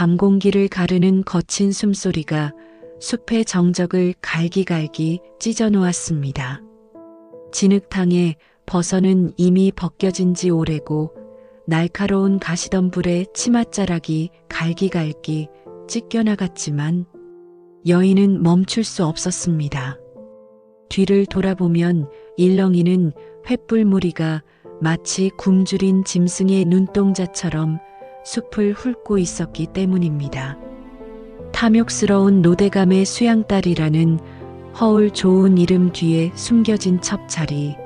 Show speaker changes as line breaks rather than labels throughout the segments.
밤 공기를 가르는 거친 숨소리가 숲의 정적을 갈기갈기 찢어 놓았습니다. 진흙탕의 버섯은 이미 벗겨진 지 오래고 날카로운 가시덤불의 치맛자락이 갈기갈기 찢겨나갔지만 여인은 멈출 수 없었습니다. 뒤를 돌아보면 일렁이는 횃불무리가 마치 굶주린 짐승의 눈동자처럼 숲을 훑고 있었기 때문입니다. 탐욕스러운 노대감의 수양딸이라는 허울 좋은 이름 뒤에 숨겨진 첩찰이,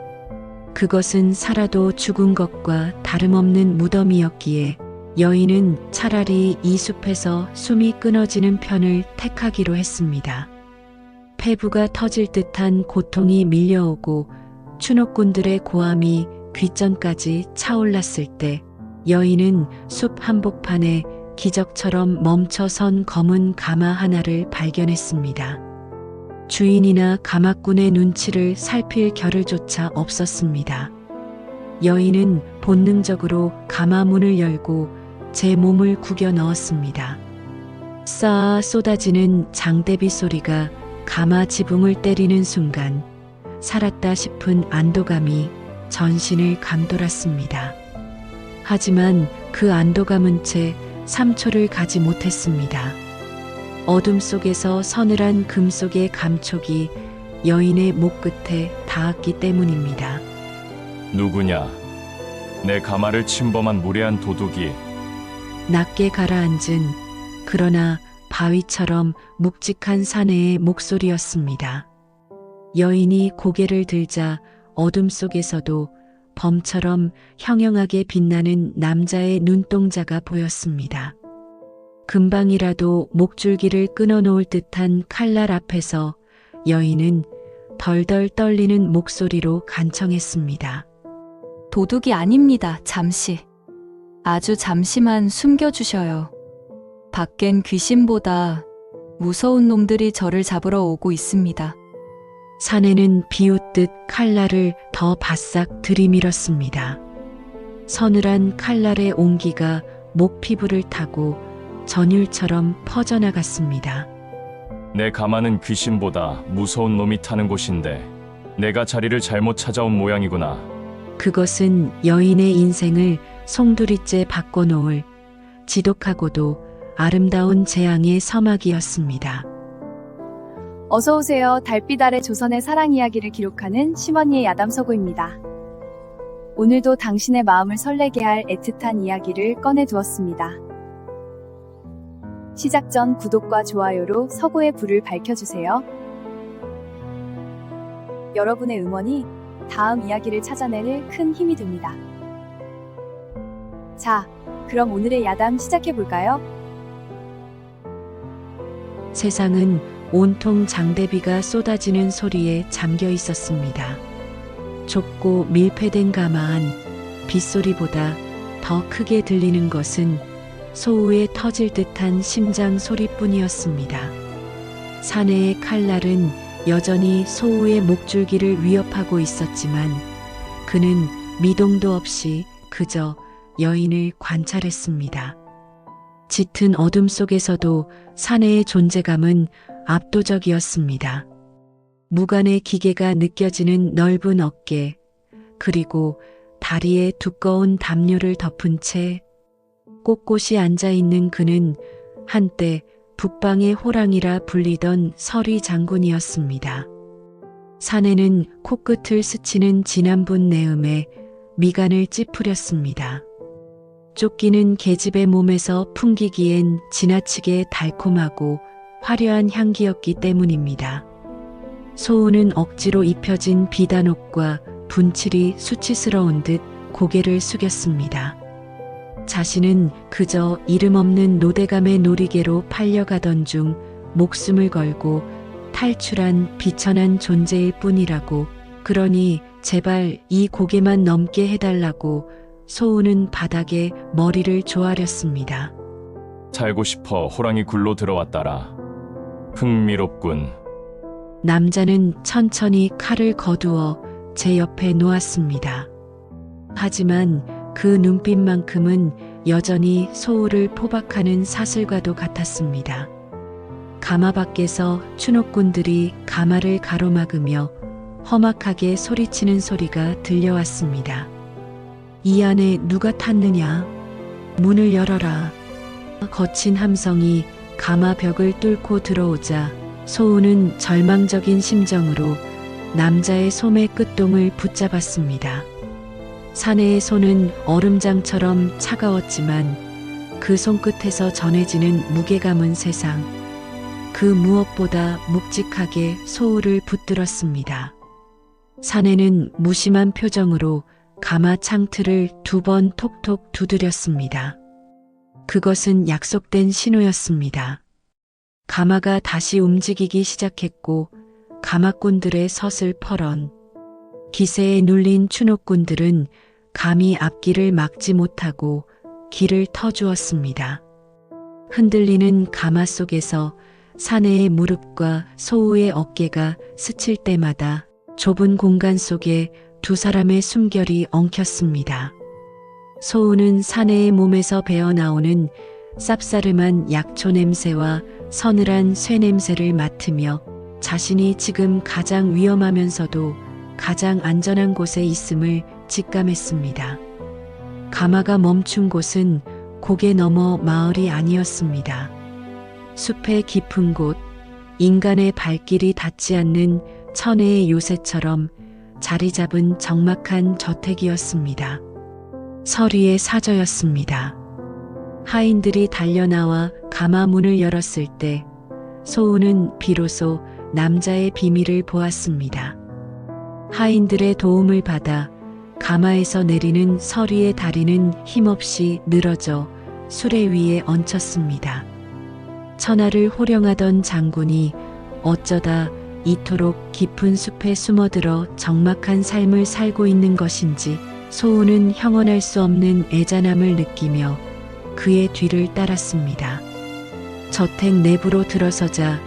그것은 살아도 죽은 것과 다름없는 무덤이었기에 여인은 차라리 이 숲에서 숨이 끊어지는 편을 택하기로 했습니다. 폐부가 터질 듯한 고통이 밀려오고 추노꾼들의 고함이 귓전까지 차올랐을 때 여인은 숲 한복판에 기적처럼 멈춰선 검은 가마 하나를 발견했습니다. 주인이나 가마꾼의 눈치를 살필 겨를조차 없었습니다. 여인은 본능적으로 가마 문을 열고 제 몸을 구겨 넣었습니다. 쌓아 쏟아지는 장대비 소리가 가마 지붕을 때리는 순간 살았다 싶은 안도감이 전신을 감돌았습니다. 하지만 그 안도감은 채 3초를 가지 못했습니다. 어둠 속에서 서늘한 금속의 감촉이 여인의 목 끝에 닿았기 때문입니다.
누구냐? 내 가마를 침범한 무례한 도둑이.
낮게 가라앉은 그러나 바위처럼 묵직한 사내의 목소리였습니다. 여인이 고개를 들자 어둠 속에서도 범처럼 형형하게 빛나는 남자의 눈동자가 보였습니다. 금방이라도 목줄기를 끊어놓을 듯한 칼날 앞에서 여인은 덜덜 떨리는 목소리로 간청했습니다.
도둑이 아닙니다. 잠시. 아주 잠시만 숨겨주셔요. 밖엔 귀신보다 무서운 놈들이 저를 잡으러 오고 있습니다.
사내는 비웃듯 칼날을 더 바싹 들이밀었습니다. 서늘한 칼날의 온기가 목 피부를 타고 전율처럼 퍼져나갔습니다.
내 가마는 귀신보다 무서운 놈이 타는 곳인데 내가 자리를 잘못 찾아온 모양이구나.
그것은 여인의 인생을 송두리째 바꿔놓을 지독하고도 아름다운 재앙의 서막이었습니다.
어서 오세요. 달빛 아래 조선의 사랑 이야기를 기록하는 시머니의 야담서구입니다. 오늘도 당신의 마음을 설레게 할 애틋한 이야기를 꺼내두었습니다. 시작 전 구독과 좋아요로 서구의 불을 밝혀주세요. 여러분의 응원이 다음 이야기를 찾아내는 큰 힘이 됩니다. 자, 그럼 오늘의 야담 시작해볼까요?
세상은 온통 장대비가 쏟아지는 소리에 잠겨 있었습니다. 좁고 밀폐된 가마 안 빗소리보다 더 크게 들리는 것은 소우에 터질 듯한 심장 소리뿐이었습니다. 사내의 칼날은 여전히 소우의 목줄기를 위협하고 있었지만 그는 미동도 없이 그저 여인을 관찰했습니다. 짙은 어둠 속에서도 사내의 존재감은 압도적이었습니다. 무관의 기계가 느껴지는 넓은 어깨, 그리고 다리에 두꺼운 담요를 덮은 채 꼿꼿이 앉아있는 그는 한때 북방의 호랑이라 불리던 서리 장군이었습니다. 사내는 코끝을 스치는 진한 분 내음에 미간을 찌푸렸습니다. 쫓기는 계집의 몸에서 풍기기엔 지나치게 달콤하고 화려한 향기였기 때문입니다. 소우는 억지로 입혀진 비단옷과 분칠이 수치스러운 듯 고개를 숙였습니다. 자신은 그저 이름 없는 노대감의 놀이개로 팔려가던 중 목숨을 걸고 탈출한 비천한 존재일 뿐이라고, 그러니 제발 이 고개만 넘게 해달라고 소우는 바닥에 머리를 조아렸습니다.
살고 싶어 호랑이 굴로 들어왔다라. 흥미롭군.
남자는 천천히 칼을 거두어 제 옆에 놓았습니다. 하지만 그 눈빛만큼은 여전히 소우를 포박하는 사슬과도 같았습니다. 가마 밖에서 추노꾼들이 가마를 가로막으며 험악하게 소리치는 소리가 들려왔습니다. 이 안에 누가 탔느냐? 문을 열어라. 거친 함성이 가마 벽을 뚫고 들어오자 소우는 절망적인 심정으로 남자의 솜의 끝동을 붙잡았습니다. 사내의 손은 얼음장처럼 차가웠지만 그 손끝에서 전해지는 무게감은 세상 그 무엇보다 묵직하게 소우를 붙들었습니다. 사내는 무심한 표정으로 가마 창틀을 2번 톡톡 두드렸습니다. 그것은 약속된 신호였습니다. 가마가 다시 움직이기 시작했고 가마꾼들의 서슬 펄언. 기세에 눌린 추노꾼들은 감히 앞길을 막지 못하고 길을 터주었습니다. 흔들리는 가마 속에서 사내의 무릎과 소우의 어깨가 스칠 때마다 좁은 공간 속에 두 사람의 숨결이 엉켰습니다. 소우는 사내의 몸에서 배어나오는 쌉싸름한 약초 냄새와 서늘한 쇠 냄새를 맡으며 자신이 지금 가장 위험하면서도 가장 안전한 곳에 있음을 직감했습니다. 가마가 멈춘 곳은 고개 너머 마을이 아니었습니다. 숲의 깊은 곳, 인간의 발길이 닿지 않는 천혜의 요새처럼 자리 잡은 적막한 저택이었습니다. 서리의 사저였습니다. 하인들이 달려나와 가마 문을 열었을 때 소우는 비로소 남자의 비밀을 보았습니다. 하인들의 도움을 받아 가마에서 내리는 서리의 다리는 힘없이 늘어져 수레 위에 얹혔습니다. 천하를 호령하던 장군이 어쩌다 이토록 깊은 숲에 숨어들어 적막한 삶을 살고 있는 것인지 소우는 형언할 수 없는 애잔함을 느끼며 그의 뒤를 따랐습니다. 저택 내부로 들어서자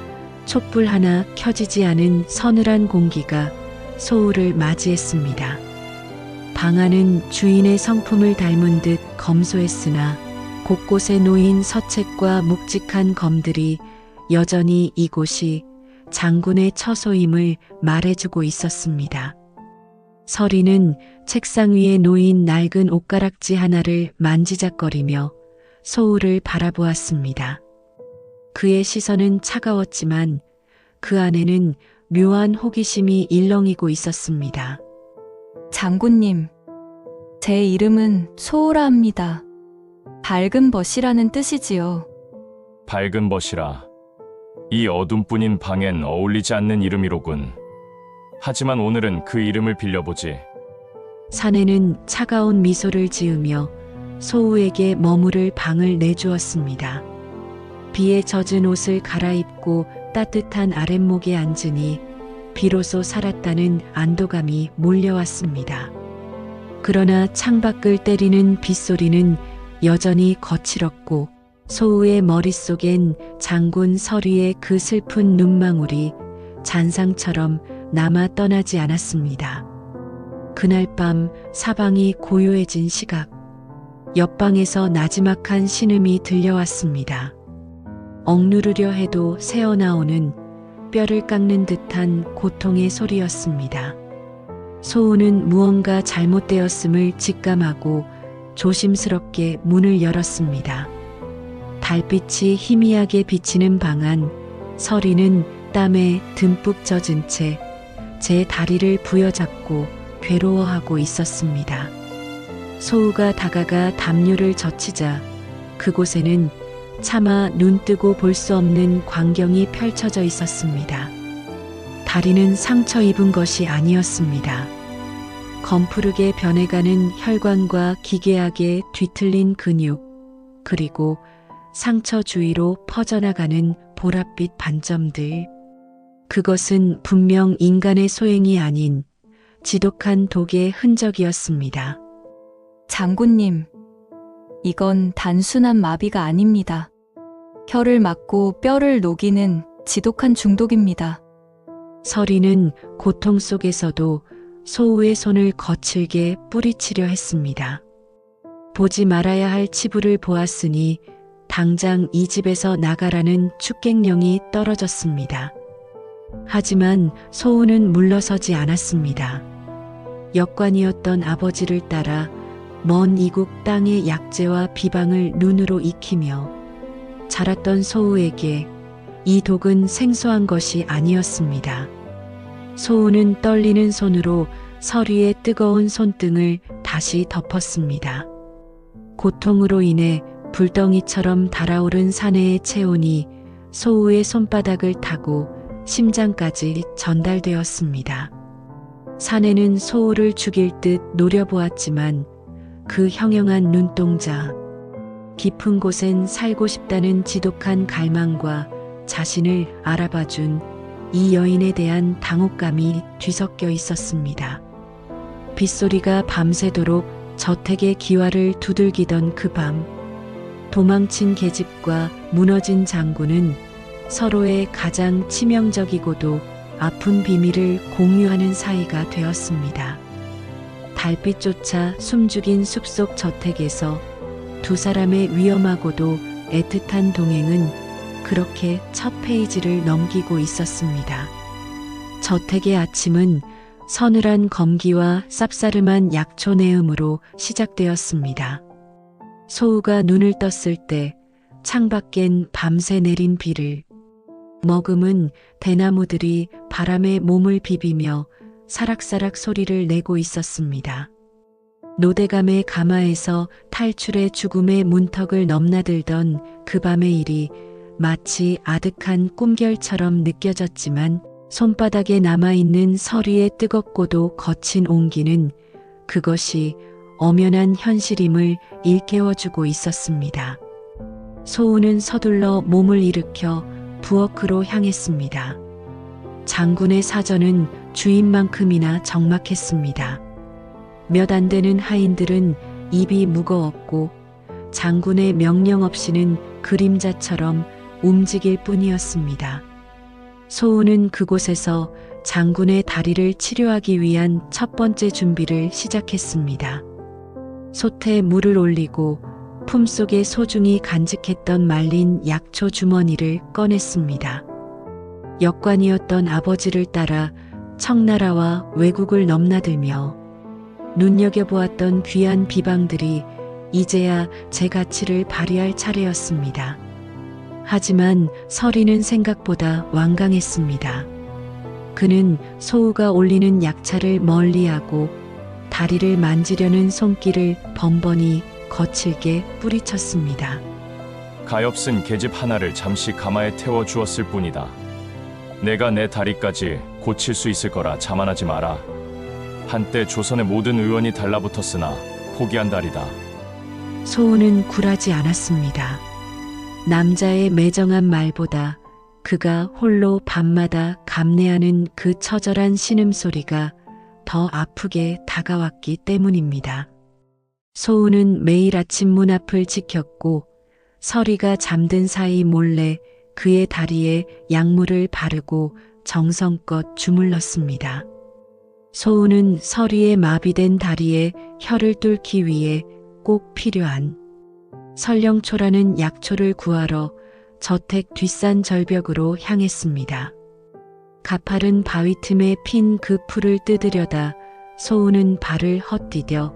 촛불 하나 켜지지 않은 서늘한 공기가 소우를 맞이했습니다. 방 안은 주인의 성품을 닮은 듯 검소했으나 곳곳에 놓인 서책과 묵직한 검들이 여전히 이곳이 장군의 처소임을 말해주고 있었습니다. 서리는 책상 위에 놓인 낡은 옷가락지 하나를 만지작거리며 소우를 바라보았습니다. 그의 시선은 차가웠지만 그 안에는 묘한 호기심이 일렁이고 있었습니다.
장군님, 제 이름은 소우라 합니다. 밝은 벗이라는 뜻이지요.
밝은 벗이라. 이 어둠뿐인 방엔 어울리지 않는 이름이로군. 하지만 오늘은 그 이름을 빌려보지.
사내는 차가운 미소를 지으며 소우에게 머무를 방을 내주었습니다. 비에 젖은 옷을 갈아입고 따뜻한 아랫목에 앉으니 비로소 살았다는 안도감이 몰려왔습니다. 그러나 창밖을 때리는 빗소리는 여전히 거칠었고 소우의 머릿속엔 장군 서리의 그 슬픈 눈망울이 잔상처럼 남아 떠나지 않았습니다. 그날 밤 사방이 고요해진 시각, 옆방에서 나지막한 신음이 들려왔습니다. 억누르려 해도 새어나오는 뼈를 깎는 듯한 고통의 소리였습니다. 소우는 무언가 잘못되었음을 직감하고 조심스럽게 문을 열었습니다. 달빛이 희미하게 비치는 방 안, 서리는 땀에 듬뿍 젖은 채 제 다리를 부여잡고 괴로워하고 있었습니다. 소우가 다가가 담요를 젖히자 그곳에는 차마 눈뜨고 볼 수 없는 광경이 펼쳐져 있었습니다. 다리는 상처 입은 것이 아니었습니다. 검푸르게 변해가는 혈관과 기괴하게 뒤틀린 근육, 그리고 상처 주위로 퍼져나가는 보랏빛 반점들. 그것은 분명 인간의 소행이 아닌 지독한 독의 흔적이었습니다.
장군님, 이건 단순한 마비가 아닙니다. 혀를 막고 뼈를 녹이는 지독한 중독입니다.
서리는 고통 속에서도 소우의 손을 거칠게 뿌리치려 했습니다. 보지 말아야 할 치부를 보았으니 당장 이 집에서 나가라는 축객령이 떨어졌습니다. 하지만 소우는 물러서지 않았습니다. 역관이었던 아버지를 따라 먼 이국 땅의 약재와 비방을 눈으로 익히며 자랐던 소우에게 이 독은 생소한 것이 아니었습니다. 소우는 떨리는 손으로 서리의 뜨거운 손등을 다시 덮었습니다. 고통으로 인해 불덩이처럼 달아오른 사내의 체온이 소우의 손바닥을 타고 심장까지 전달되었습니다. 사내는 소우를 죽일 듯 노려보았지만 그 형형한 눈동자, 깊은 곳엔 살고 싶다는 지독한 갈망과 자신을 알아봐준 이 여인에 대한 당혹감이 뒤섞여 있었습니다. 빗소리가 밤새도록 저택의 기와를 두들기던 그 밤, 도망친 계집과 무너진 장군은 서로의 가장 치명적이고도 아픈 비밀을 공유하는 사이가 되었습니다. 달빛조차 숨죽인 숲속 저택에서 두 사람의 위험하고도 애틋한 동행은 그렇게 첫 페이지를 넘기고 있었습니다. 저택의 아침은 서늘한 검기와 쌉싸름한 약초 내음으로 시작되었습니다. 소우가 눈을 떴을 때 창밖엔 밤새 내린 비를, 머금은 대나무들이 바람에 몸을 비비며 사락사락 소리를 내고 있었습니다. 노대감의 가마에서 탈출해 죽음의 문턱을 넘나들던 그 밤의 일이 마치 아득한 꿈결처럼 느껴졌지만 손바닥에 남아있는 서리의 뜨겁고도 거친 온기는 그것이 엄연한 현실임을 일깨워주고 있었습니다. 소우는 서둘러 몸을 일으켜 부엌으로 향했습니다. 장군의 사전은 주인만큼이나 적막했습니다. 몇 안 되는 하인들은 입이 무거웠고 장군의 명령 없이는 그림자처럼 움직일 뿐이었습니다. 소우는 그곳에서 장군의 다리를 치료하기 위한 첫 번째 준비를 시작했습니다. 솥에 물을 올리고 품속에 소중히 간직했던 말린 약초 주머니를 꺼냈습니다. 역관이었던 아버지를 따라 청나라와 외국을 넘나들며 눈여겨보았던 귀한 비방들이 이제야 제 가치를 발휘할 차례였습니다. 하지만 서리는 생각보다 완강했습니다. 그는 소우가 올리는 약차를 멀리하고 다리를 만지려는 손길을 번번이 거칠게 뿌리쳤습니다.
가엾은 계집 하나를 잠시 가마에 태워 주었을 뿐이다. 내가 내 다리까지 고칠 수 있을 거라 자만하지 마라. 한때 조선의 모든 의원이 달라붙었으나 포기한다리다.
소우는 굴하지 않았습니다. 남자의 매정한 말보다 그가 홀로 밤마다 감내하는 그 처절한 신음소리가 더 아프게 다가왔기 때문입니다. 소우는 매일 아침 문 앞을 지켰고 서리가 잠든 사이 몰래 그의 다리에 약물을 바르고 정성껏 주물렀습니다. 소우는 서리의 마비된 다리에 혀를 뚫기 위해 꼭 필요한 설령초라는 약초를 구하러 저택 뒷산 절벽으로 향했습니다. 가파른 바위 틈에 핀 그 풀을 뜯으려다 소우는 발을 헛디뎌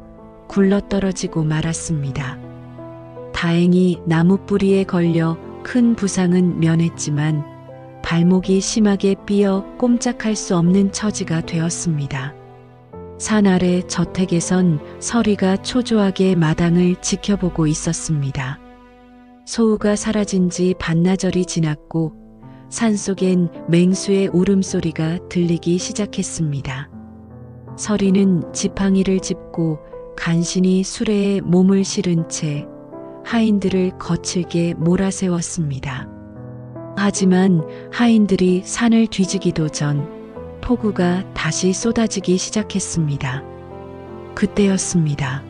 굴러떨어지고 말았습니다. 다행히 나무 뿌리에 걸려 큰 부상은 면했지만 발목이 심하게 삐어 꼼짝할 수 없는 처지가 되었습니다. 산 아래 저택에선 서리가 초조하게 마당을 지켜보고 있었습니다. 소우가 사라진 지 반나절이 지났고 산속엔 맹수의 울음소리가 들리기 시작했습니다. 서리는 지팡이를 짚고 간신히 수레에 몸을 실은 채 하인들을 거칠게 몰아세웠습니다. 하지만 하인들이 산을 뒤지기도 전 폭우가 다시 쏟아지기 시작했습니다. 그때였습니다.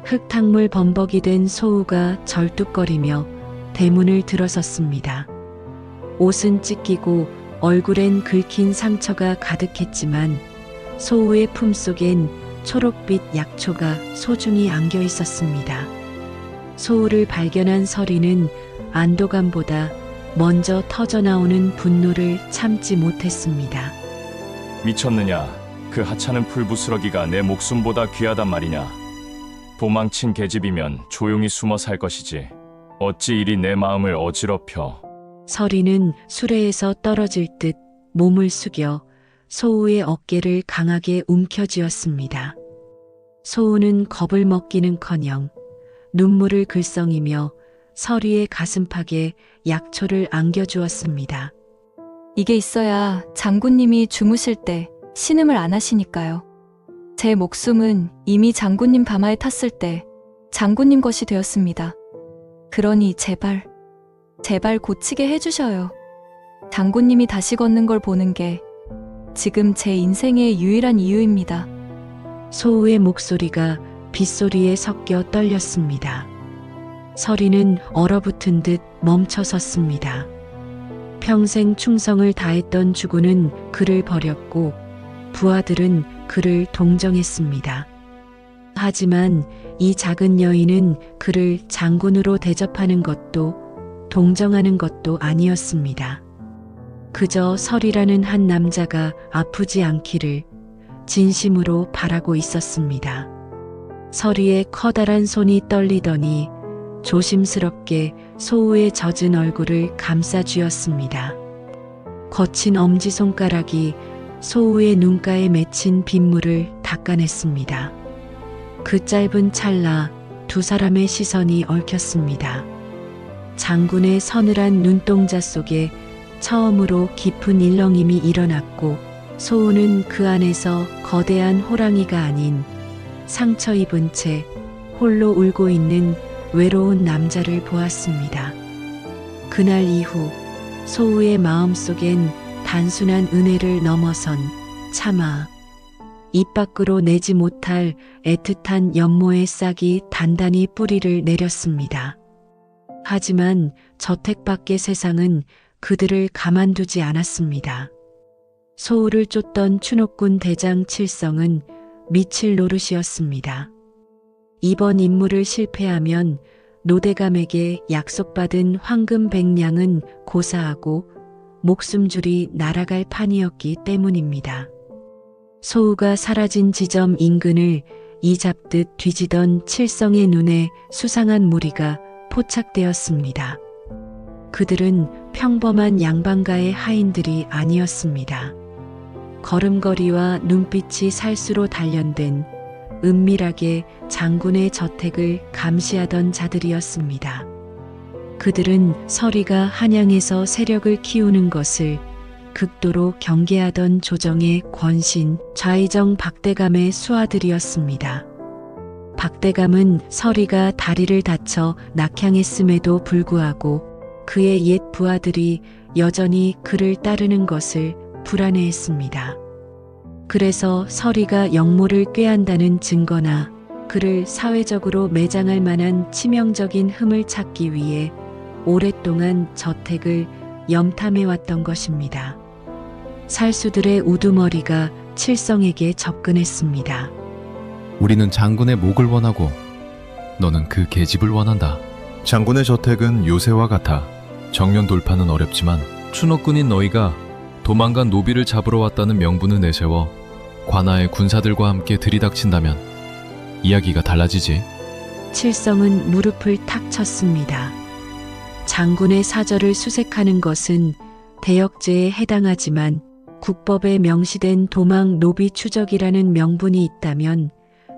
흙탕물 범벅이 된 소우가 절뚝거리며 대문을 들어섰습니다. 옷은 찢기고 얼굴엔 긁힌 상처가 가득했지만 소우의 품속엔 초록빛 약초가 소중히 안겨 있었습니다. 소우를 발견한 서리는 안도감보다 먼저 터져나오는 분노를 참지 못했습니다.
미쳤느냐? 그 하찮은 풀부스러기가 내 목숨보다 귀하단 말이냐? 도망친 계집이면 조용히 숨어 살 것이지. 어찌 이리 내 마음을 어지럽혀.
서리는 수레에서 떨어질 듯 몸을 숙여 소우의 어깨를 강하게 움켜쥐었습니다. 소우는 겁을 먹기는커녕 눈물을 글썽이며 서리의 가슴팍에 약초를 안겨주었습니다.
이게 있어야 장군님이 주무실 때 신음을 안 하시니까요. 제 목숨은 이미 장군님 가마에 탔을 때 장군님 것이 되었습니다. 그러니 제발 고치게 해주셔요. 장군님이 다시 걷는 걸 보는 게 지금 제 인생의 유일한 이유입니다.
소우의 목소리가 빗소리에 섞여 떨렸습니다. 서리는 얼어붙은 듯 멈춰섰습니다. 평생 충성을 다했던 주군은 그를 버렸고 부하들은 그를 동정했습니다. 하지만 이 작은 여인은 그를 장군으로 대접하는 것도 동정하는 것도 아니었습니다. 그저 설이라는 한 남자가 아프지 않기를 진심으로 바라고 있었습니다. 설이의 커다란 손이 떨리더니 조심스럽게 소우의 젖은 얼굴을 감싸쥐었습니다. 거친 엄지손가락이 소우의 눈가에 맺힌 빗물을 닦아냈습니다. 그 짧은 찰나 두 사람의 시선이 얽혔습니다. 장군의 서늘한 눈동자 속에 처음으로 깊은 일렁임이 일어났고 소우는 그 안에서 거대한 호랑이가 아닌 상처 입은 채 홀로 울고 있는 외로운 남자를 보았습니다. 그날 이후 소우의 마음속엔 단순한 은혜를 넘어선 차마 입 밖으로 내지 못할 애틋한 연모의 싹이 단단히 뿌리를 내렸습니다. 하지만 저택 밖의 세상은 그들을 가만두지 않았습니다. 소우를 쫓던 추노꾼 대장 칠성은 미칠 노릇이었습니다. 이번 임무를 실패하면 노대감에게 약속받은 황금 100냥은 고사하고 목숨줄이 날아갈 판이었기 때문입니다. 소우가 사라진 지점 인근을 이잡듯 뒤지던 칠성의 눈에 수상한 무리가 포착되었습니다. 그들은 평범한 양반가의 하인들이 아니었습니다. 걸음걸이와 눈빛이 살수로 단련된 은밀하게 장군의 저택을 감시하던 자들이었습니다. 그들은 서리가 한양에서 세력을 키우는 것을 극도로 경계하던 조정의 권신 좌의정 박대감의 수하들이었습니다. 박대감은 서리가 다리를 다쳐 낙향했음에도 불구하고 그의 옛 부하들이 여전히 그를 따르는 것을 불안해했습니다. 그래서 서리가 역모를 꾀한다는 증거나 그를 사회적으로 매장할 만한 치명적인 흠을 찾기 위해 오랫동안 저택을 염탐해왔던 것입니다. 살수들의 우두머리가 칠성에게 접근했습니다.
우리는 장군의 목을 원하고 너는 그 계집을 원한다.
장군의 저택은 요새와 같아 정면 돌파는 어렵지만
추노꾼인 너희가 도망간 노비를 잡으러 왔다는 명분을 내세워 관아의 군사들과 함께 들이닥친다면 이야기가 달라지지.
칠성은 무릎을 탁 쳤습니다. 장군의 사절을 수색하는 것은 대역죄에 해당하지만 국법에 명시된 도망 노비 추적이라는 명분이 있다면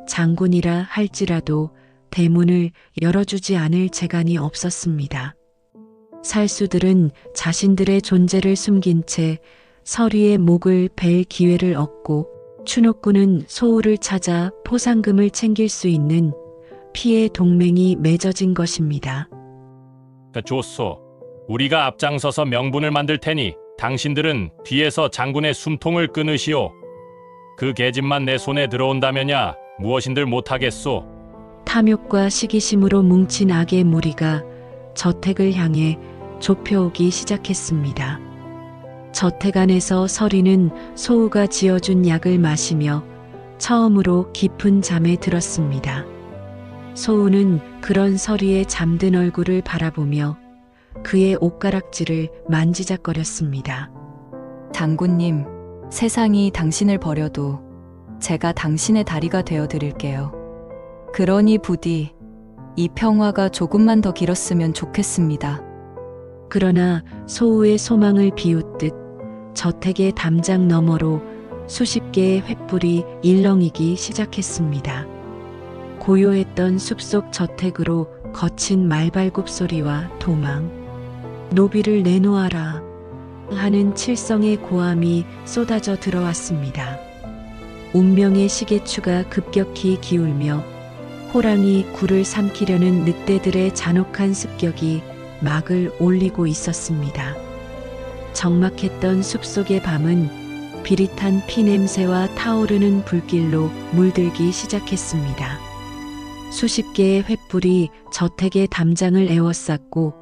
장군이라 할지라도 대문을 열어주지 않을 재간이 없었습니다. 살수들은 자신들의 존재를 숨긴 채 서리의 목을 벨 기회를 얻고 추노꾼은 소우를 찾아 포상금을 챙길 수 있는 피해 동맹이 맺어진 것입니다.
좋소. 우리가 앞장서서 명분을 만들 테니 당신들은 뒤에서 장군의 숨통을 끊으시오. 그 계집만 내 손에 들어온다면야 무엇인들 못하겠소.
탐욕과 시기심으로 뭉친 악의 무리가 저택을 향해 좁혀오기 시작했습니다. 저택 안에서 서리는 소우가 지어준 약을 마시며 처음으로 깊은 잠에 들었습니다. 소우는 그런 서리의 잠든 얼굴을 바라보며 그의 옷가락질을 만지작거렸습니다.
장군님, 세상이 당신을 버려도 제가 당신의 다리가 되어 드릴게요. 그러니 부디 이 평화가 조금만 더 길었으면 좋겠습니다.
그러나 소우의 소망을 비웃듯 저택의 담장 너머로 수십 개의 횃불이 일렁이기 시작했습니다. 고요했던 숲속 저택으로 거친 말발굽 소리와 도망, 노비를 내놓아라 하는 칠성의 고함이 쏟아져 들어왔습니다. 운명의 시계추가 급격히 기울며 호랑이 굴을 삼키려는 늑대들의 잔혹한 습격이 막을 올리고 있었습니다. 적막했던 숲속의 밤은 비릿한 피냄새와 타오르는 불길로 물들기 시작했습니다. 수십 개의 횃불이 저택의 담장을 에워쌌고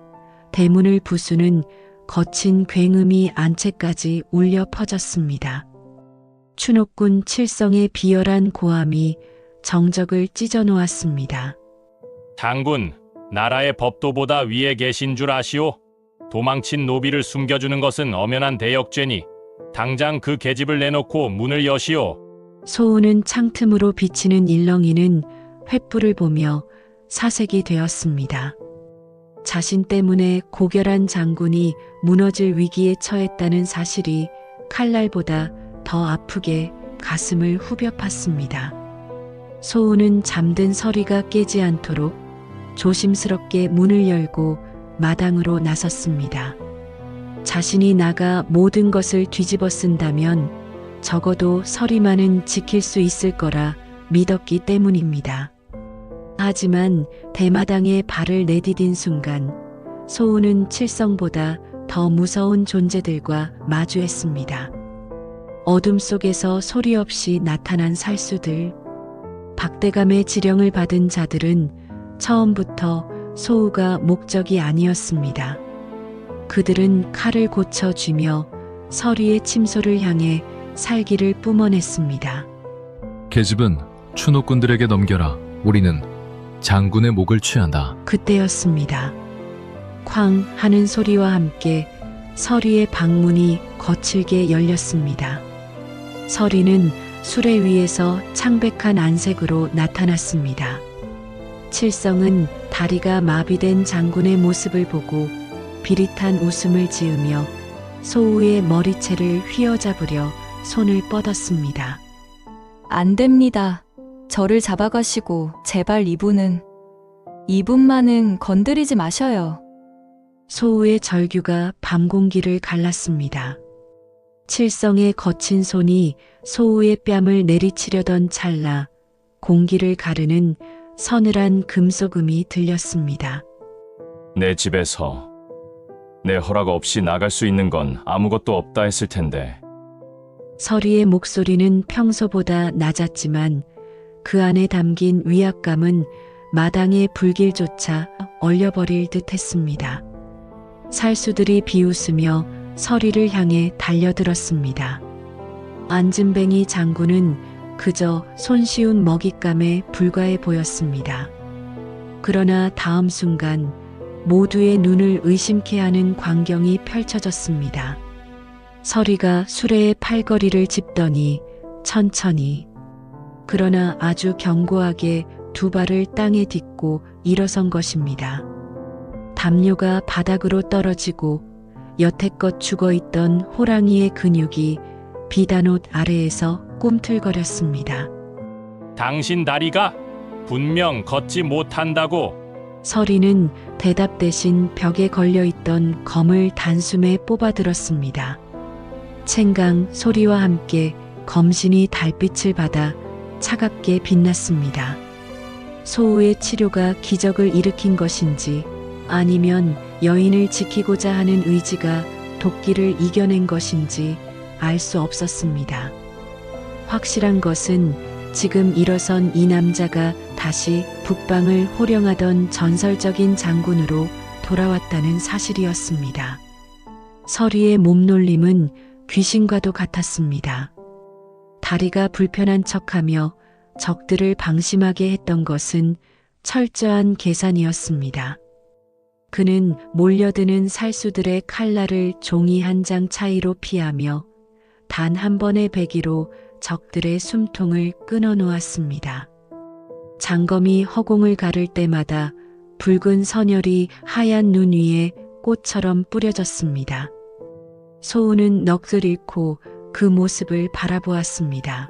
대문을 부수는 거친 굉음이 안채까지 울려 퍼졌습니다. 추노꾼 칠성의 비열한 고함이 정적을 찢어놓았습니다.
장군, 나라의 법도보다 위에 계신 줄 아시오? 도망친 노비를 숨겨주는 것은 엄연한 대역죄니 당장 그 계집을 내놓고 문을 여시오.
소우는 창틈으로 비치는 일렁이는 횃불을 보며 사색이 되었습니다. 자신 때문에 고결한 장군이 무너질 위기에 처했다는 사실이 칼날보다 더 아프게 가슴을 후벼 팠습니다. 소우는 잠든 서리가 깨지 않도록 조심스럽게 문을 열고 마당으로 나섰습니다. 자신이 나가 모든 것을 뒤집어 쓴다면 적어도 서리만은 지킬 수 있을 거라 믿었기 때문입니다. 하지만 대마당에 발을 내디딘 순간 소우는 칠성보다 더 무서운 존재들과 마주했습니다. 어둠 속에서 소리 없이 나타난 살수들, 박대감의 지령을 받은 자들은 처음부터 소우가 목적이 아니었습니다. 그들은 칼을 고쳐쥐며 서리의 침소를 향해 살기를 뿜어냈습니다.
계집은 추노꾼들에게 넘겨라. 우리는 장군의 목을 취한다.
그때였습니다. 쾅 하는 소리와 함께 서리의 방문이 거칠게 열렸습니다. 서리는 수레 위에서 창백한 안색으로 나타났습니다. 칠성은 다리가 마비된 장군의 모습을 보고 비릿한 웃음을 지으며 소우의 머리채를 휘어잡으려 손을 뻗었습니다.
안 됩니다. 저를 잡아가시고 제발 이분만은 건드리지 마셔요.
소우의 절규가 밤 공기를 갈랐습니다. 칠성의 거친 손이 소우의 뺨을 내리치려던 찰나 공기를 가르는 서늘한 금속음이 들렸습니다.
내 집에서 내 허락 없이 나갈 수 있는 건 아무것도 없다 했을 텐데.
서리의 목소리는 평소보다 낮았지만 그 안에 담긴 위압감은 마당의 불길조차 얼려버릴 듯 했습니다. 살수들이 비웃으며 서리를 향해 달려들었습니다. 안진뱅이 장군은 그저 손쉬운 먹잇감에 불과해 보였습니다. 그러나 다음 순간 모두의 눈을 의심케 하는 광경이 펼쳐졌습니다. 서리가 수레의 팔걸이를 짚더니 천천히, 그러나 아주 견고하게 두 발을 땅에 딛고 일어선 것입니다. 담요가 바닥으로 떨어지고 여태껏 죽어있던 호랑이의 근육이 비단옷 아래에서 꿈틀거렸습니다.
당신 다리가 분명 걷지 못한다고.
서리는 대답 대신 벽에 걸려있던 검을 단숨에 뽑아들었습니다. 챙강 소리와 함께 검신이 달빛을 받아 차갑게 빛났습니다. 소우의 치료가 기적을 일으킨 것인지 아니면 여인을 지키고자 하는 의지가 도끼를 이겨낸 것인지 알 수 없었습니다. 확실한 것은 지금 일어선 이 남자가 다시 북방을 호령하던 전설적인 장군으로 돌아왔다는 사실이었습니다. 서리의 몸놀림은 귀신과도 같았습니다. 다리가 불편한 척하며 적들을 방심하게 했던 것은 철저한 계산이었습니다. 그는 몰려드는 살수들의 칼날을 종이 한 장 차이로 피하며 단 한 번의 배기로 적들의 숨통을 끊어 놓았습니다. 장검이 허공을 가를 때마다 붉은 선혈이 하얀 눈 위에 꽃처럼 뿌려졌습니다. 소우는 넋을 잃고 그 모습을 바라보았습니다.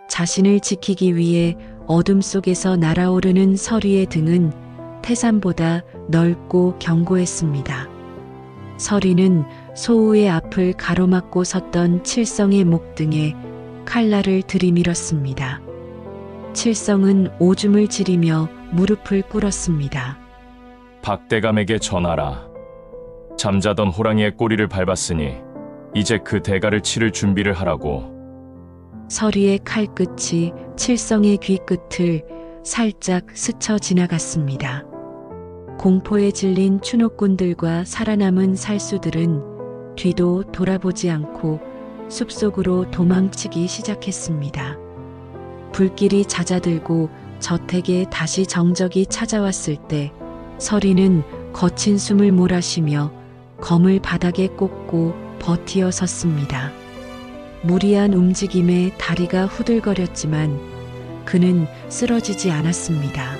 자신을 지키기 위해 어둠 속에서 날아오르는 서리의 등은 태산보다 넓고 견고했습니다. 서리는 소우의 앞을 가로막고 섰던 칠성의 목등에 칼날을 들이밀었습니다. 칠성은 오줌을 지리며 무릎을 꿇었습니다.
박대감에게 전하라. 잠자던 호랑이의 꼬리를 밟았으니 이제 그 대가를 치를 준비를 하라고.
서리의 칼끝이 칠성의 귀끝을 살짝 스쳐 지나갔습니다. 공포에 질린 추노꾼들과 살아남은 살수들은 뒤도 돌아보지 않고 숲속으로 도망치기 시작했습니다. 불길이 잦아들고 저택에 다시 정적이 찾아왔을 때 서리는 거친 숨을 몰아쉬며 검을 바닥에 꽂고 버티어 섰습니다. 무리한 움직임에 다리가 후들거렸지만 그는 쓰러지지 않았습니다.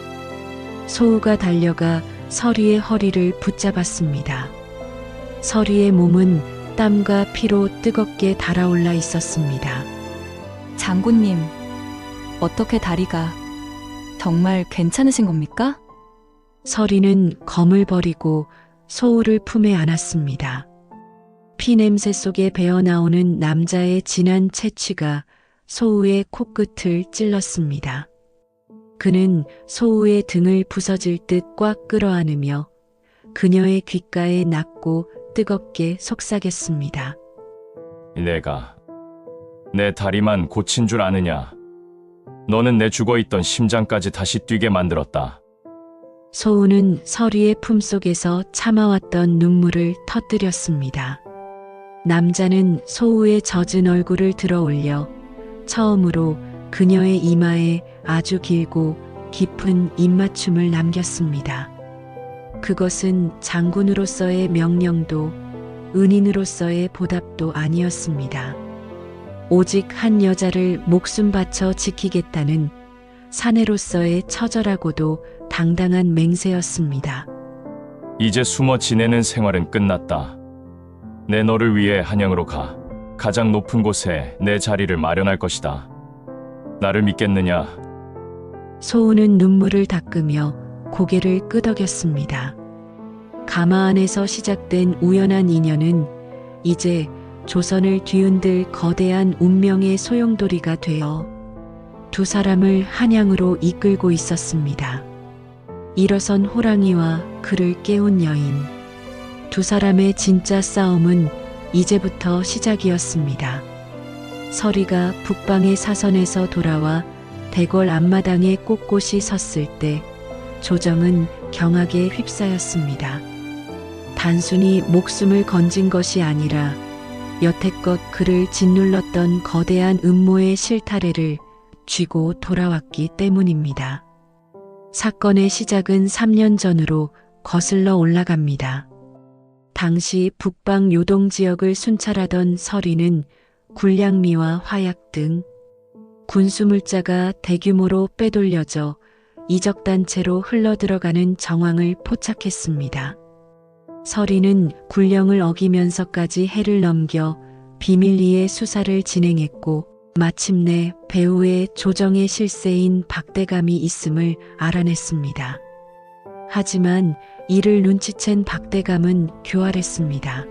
소우가 달려가 서리의 허리를 붙잡았습니다. 서리의 몸은 땀과 피로 뜨겁게 달아올라 있었습니다.
장군님, 어떻게 다리가 정말 괜찮으신 겁니까?
서리는 검을 버리고 소우를 품에 안았습니다. 피냄새 속에 배어나오는 남자의 진한 채취가 소우의 코끝을 찔렀습니다. 그는 소우의 등을 부서질 듯 꽉 끌어안으며 그녀의 귓가에 낮고 뜨겁게 속삭였습니다.
내가 내 다리만 고친 줄 아느냐? 너는 내 죽어있던 심장까지 다시 뛰게 만들었다.
소우는 서리의 품속에서 참아왔던 눈물을 터뜨렸습니다. 남자는 소우의 젖은 얼굴을 들어 올려 처음으로 그녀의 이마에 아주 길고 깊은 입맞춤을 남겼습니다. 그것은 장군으로서의 명령도 은인으로서의 보답도 아니었습니다. 오직 한 여자를 목숨 바쳐 지키겠다는 사내로서의 처절하고도 당당한 맹세였습니다.
이제 숨어 지내는 생활은 끝났다. 내 너를 위해 한양으로 가. 가장 높은 곳에 내 자리를 마련할 것이다. 나를 믿겠느냐?
소우는 눈물을 닦으며 고개를 끄덕였습니다. 가마 안에서 시작된 우연한 인연은 이제 조선을 뒤흔들 거대한 운명의 소용돌이가 되어 두 사람을 한양으로 이끌고 있었습니다. 일어선 호랑이와 그를 깨운 여인. 두 사람의 진짜 싸움은 이제부터 시작이었습니다. 서리가 북방의 사선에서 돌아와 대궐 앞마당에 꼿꼿이 섰을 때 조정은 경악에 휩싸였습니다. 단순히 목숨을 건진 것이 아니라 여태껏 그를 짓눌렀던 거대한 음모의 실타래를 쥐고 돌아왔기 때문입니다. 사건의 시작은 3년 전으로 거슬러 올라갑니다. 당시 북방 요동 지역을 순찰하던 서리는 굴량미와 화약 등 군수물자가 대규모로 빼돌려져 이적단체로 흘러들어가는 정황을 포착했습니다. 서리는 굴령을 어기면서까지 해를 넘겨 비밀리에 수사를 진행했고 마침내 배후에 조정의 실세인 박대감이 있음을 알아냈습니다. 하지만 이를 눈치챈 박대감은 교활했습니다.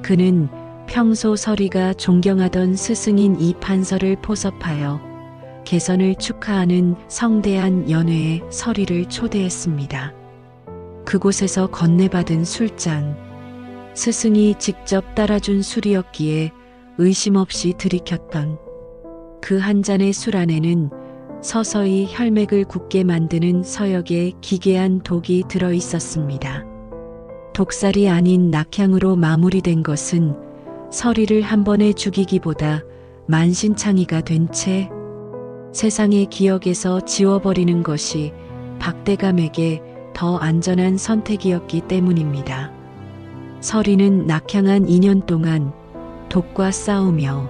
그는 평소 서리가 존경하던 스승인 이판서를 포섭하여 개선을 축하하는 성대한 연회에 서리를 초대했습니다. 그곳에서 건네받은 술잔, 스승이 직접 따라준 술이었기에 의심 없이 들이켰던 그 한 잔의 술 안에는 서서히 혈맥을 굳게 만드는 서역의 기괴한 독이 들어 있었습니다. 독살이 아닌 낙향으로 마무리된 것은 서리를 한 번에 죽이기보다 만신창이가 된 채 세상의 기억에서 지워버리는 것이 박대감에게 더 안전한 선택이었기 때문입니다. 서리는 낙향한 2년 동안 독과 싸우며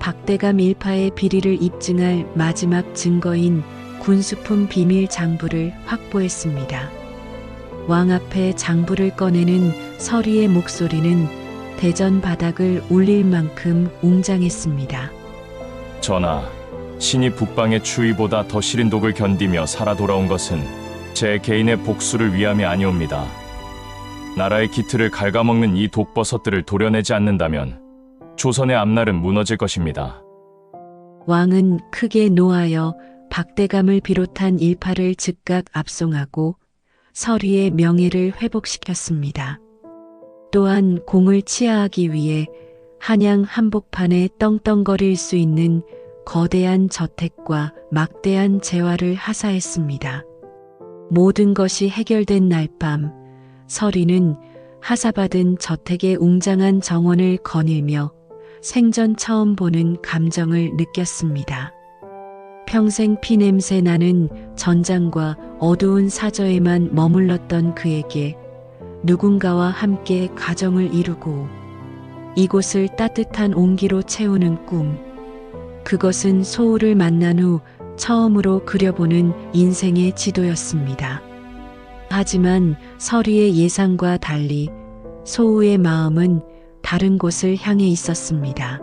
박대감 일파의 비리를 입증할 마지막 증거인 군수품 비밀 장부를 확보했습니다. 왕 앞에 장부를 꺼내는 서리의 목소리는 대전 바닥을 울릴 만큼 웅장했습니다.
전하, 신이 북방의 추위보다 더 시린 독을 견디며 살아 돌아온 것은 제 개인의 복수를 위함이 아니옵니다. 나라의 기틀을 갉아먹는 이 독버섯들을 도려내지 않는다면 조선의 앞날은 무너질 것입니다.
왕은 크게 노하여 박대감을 비롯한 일파를 즉각 압송하고 서리의 명예를 회복시켰습니다. 또한 공을 치하하기 위해 한양 한복판에 떵떵거릴 수 있는 거대한 저택과 막대한 재화를 하사했습니다. 모든 것이 해결된 날 밤 서리는 하사받은 저택의 웅장한 정원을 거닐며 생전 처음 보는 감정을 느꼈습니다. 평생 피냄새 나는 전장과 어두운 사저에만 머물렀던 그에게 누군가와 함께 가정을 이루고 이곳을 따뜻한 온기로 채우는 꿈. 그것은 소우를 만난 후 처음으로 그려보는 인생의 지도였습니다. 하지만 서리의 예상과 달리 소우의 마음은 다른 곳을 향해 있었습니다.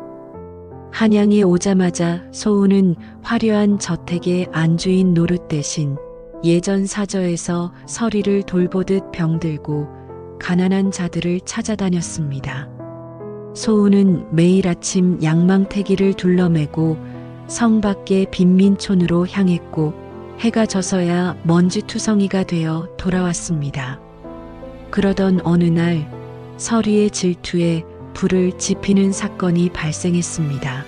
한양에 오자마자 소우는 화려한 저택의 안주인 노릇 대신 예전 사저에서 서리를 돌보듯 병들고 가난한 자들을 찾아다녔습니다. 소우는 매일 아침 양망태기를 둘러매고 성 밖의 빈민촌으로 향했고 해가 져서야 먼지투성이가 되어 돌아왔습니다. 그러던 어느 날 서리의 질투에 불을 지피는 사건이 발생했습니다.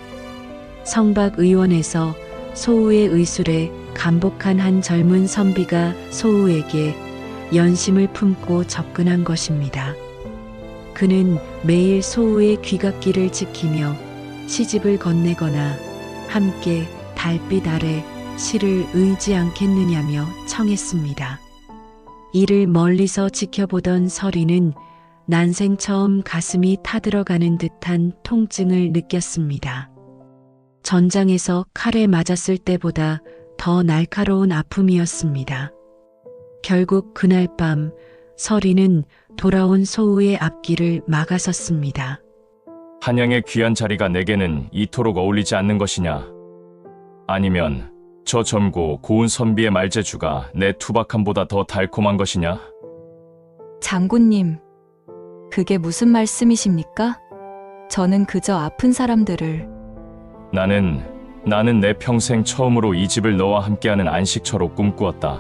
성박 의원에서 소우의 의술에 감복한 한 젊은 선비가 소우에게 연심을 품고 접근한 것입니다. 그는 매일 소우의 귀갓길을 지키며 시집을 건네거나 함께 달빛 아래 시를 의지 않겠느냐며 청했습니다. 이를 멀리서 지켜보던 서리는 난생 처음 가슴이 타들어가는 듯한 통증을 느꼈습니다. 전장에서 칼에 맞았을 때보다 더 날카로운 아픔이었습니다. 결국 그날 밤 서리는 돌아온 소우의 앞길을 막아섰습니다.
한양의 귀한 자리가 내게는 이토록 어울리지 않는 것이냐? 아니면 저 젊고 고운 선비의 말재주가 내 투박함보다 더 달콤한 것이냐?
장군님, 그게 무슨 말씀이십니까? 저는 그저 아픈 사람들을
나는 내 평생 처음으로 이 집을 너와 함께하는 안식처로 꿈꾸었다.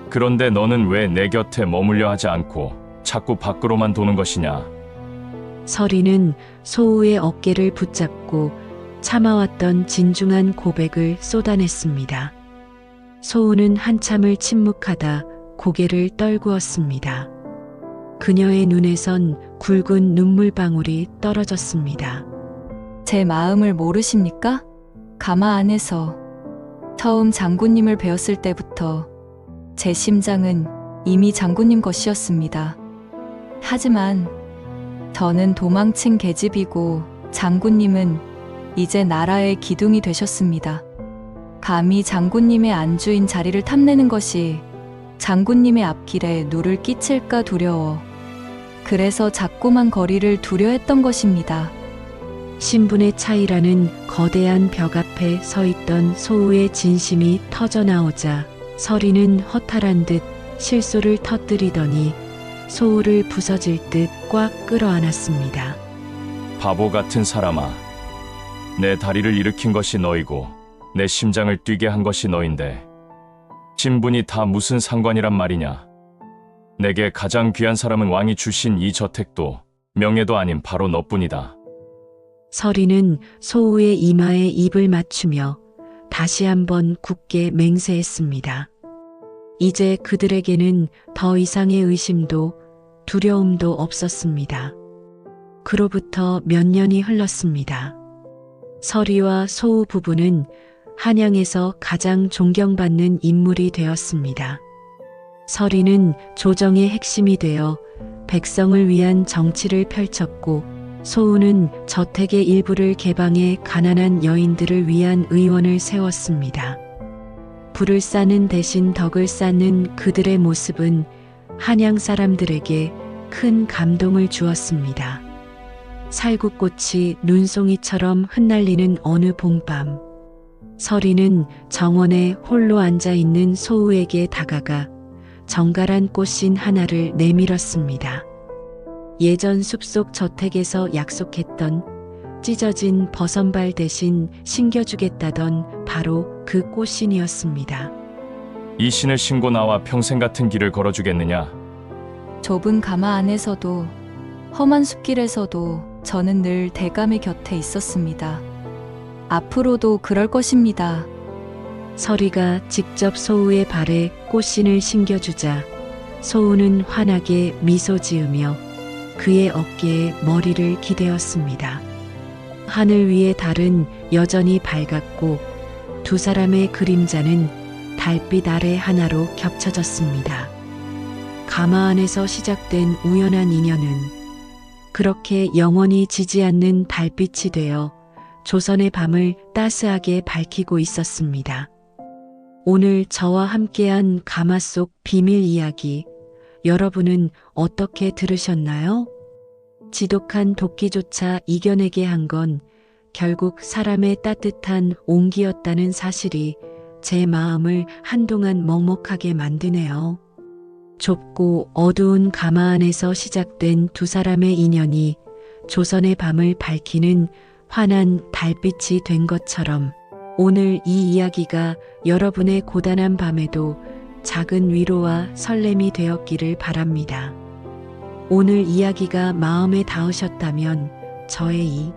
그런데 너는 왜 내 곁에 머물려 하지 않고 자꾸 밖으로만 도는 것이냐?
서리는 소우의 어깨를 붙잡고 참아왔던 진중한 고백을 쏟아냈습니다. 소우는 한참을 침묵하다 고개를 떨구었습니다. 그녀의 눈에선 굵은 눈물방울이 떨어졌습니다.
제 마음을 모르십니까? 가마 안에서 처음 장군님을 배웠을 때부터 제 심장은 이미 장군님 것이었습니다. 하지만 저는 도망친 계집이고 장군님은 이제 나라의 기둥이 되셨습니다. 감히 장군님의 안주인 자리를 탐내는 것이 장군님의 앞길에 누를 끼칠까 두려워. 그래서 자꾸만 거리를 두려 했던 것입니다.
신분의 차이라는 거대한 벽 앞에 서 있던 소우의 진심이 터져나오자 서리는 허탈한 듯 실소를 터뜨리더니 소우를 부서질 듯 꽉 끌어안았습니다.
바보 같은 사람아. 내 다리를 일으킨 것이 너이고 내 심장을 뛰게 한 것이 너인데 신분이 다 무슨 상관이란 말이냐? 내게 가장 귀한 사람은 왕이 주신 이 저택도 명예도 아닌 바로 너뿐이다.
서리는 소우의 이마에 입을 맞추며 다시 한번 굳게 맹세했습니다. 이제 그들에게는 더 이상의 의심도 두려움도 없었습니다. 그로부터 몇 년이 흘렀습니다. 서리와 소우 부부는 한양에서 가장 존경받는 인물이 되었습니다. 서리는 조정의 핵심이 되어 백성을 위한 정치를 펼쳤고, 소우는 저택의 일부를 개방해 가난한 여인들을 위한 의원을 세웠습니다. 불을 쌓는 대신 덕을 쌓는 그들의 모습은 한양 사람들에게 큰 감동을 주었습니다. 살구꽃이 눈송이처럼 흩날리는 어느 봄밤, 서리는 정원에 홀로 앉아 있는 소우에게 다가가 정갈한 꽃신 하나를 내밀었습니다. 예전 숲속 저택에서 약속했던 찢어진 버선발 대신 신겨주겠다던 바로 그 꽃신이었습니다.
이 신을 신고 나와 평생 같은 길을 걸어주겠느냐?
좁은 가마 안에서도 험한 숲길에서도 저는 늘 대감의 곁에 있었습니다. 앞으로도 그럴 것입니다.
서리가 직접 소우의 발에 꽃신을 신겨주자 소우는 환하게 미소 지으며 그의 어깨에 머리를 기대었습니다. 하늘 위의 달은 여전히 밝았고 두 사람의 그림자는 달빛 아래 하나로 겹쳐졌습니다. 가마 안에서 시작된 우연한 인연은 그렇게 영원히 지지 않는 달빛이 되어 조선의 밤을 따스하게 밝히고 있었습니다. 오늘 저와 함께한 가마 속 비밀 이야기, 여러분은 어떻게 들으셨나요? 지독한 도끼조차 이겨내게 한 건 결국 사람의 따뜻한 온기였다는 사실이 제 마음을 한동안 먹먹하게 만드네요. 좁고 어두운 가마 안에서 시작된 두 사람의 인연이 조선의 밤을 밝히는 환한 달빛이 된 것처럼 오늘 이 이야기가 여러분의 고단한 밤에도 작은 위로와 설렘이 되었기를 바랍니다. 오늘 이야기가 마음에 닿으셨다면 저의 이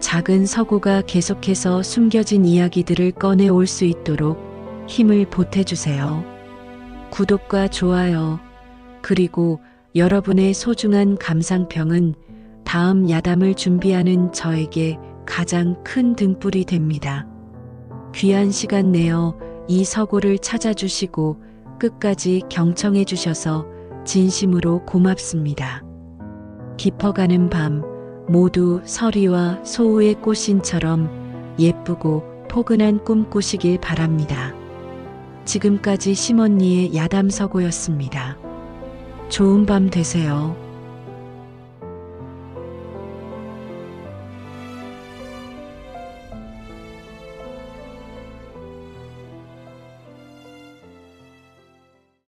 작은 서구가 계속해서 숨겨진 이야기들을 꺼내올 수 있도록 힘을 보태주세요. 구독과 좋아요, 그리고 여러분의 소중한 감상평은 다음 야담을 준비하는 저에게 가장 큰 등불이 됩니다. 귀한 시간 내어 이 서구를 찾아주시고 끝까지 경청해 주셔서 진심으로 고맙습니다. 깊어가는 밤 모두 서리와 소우의 꽃신처럼 예쁘고 포근한 꿈 꾸시길 바랍니다. 지금까지 심언니의 야담서고였습니다. 좋은 밤 되세요.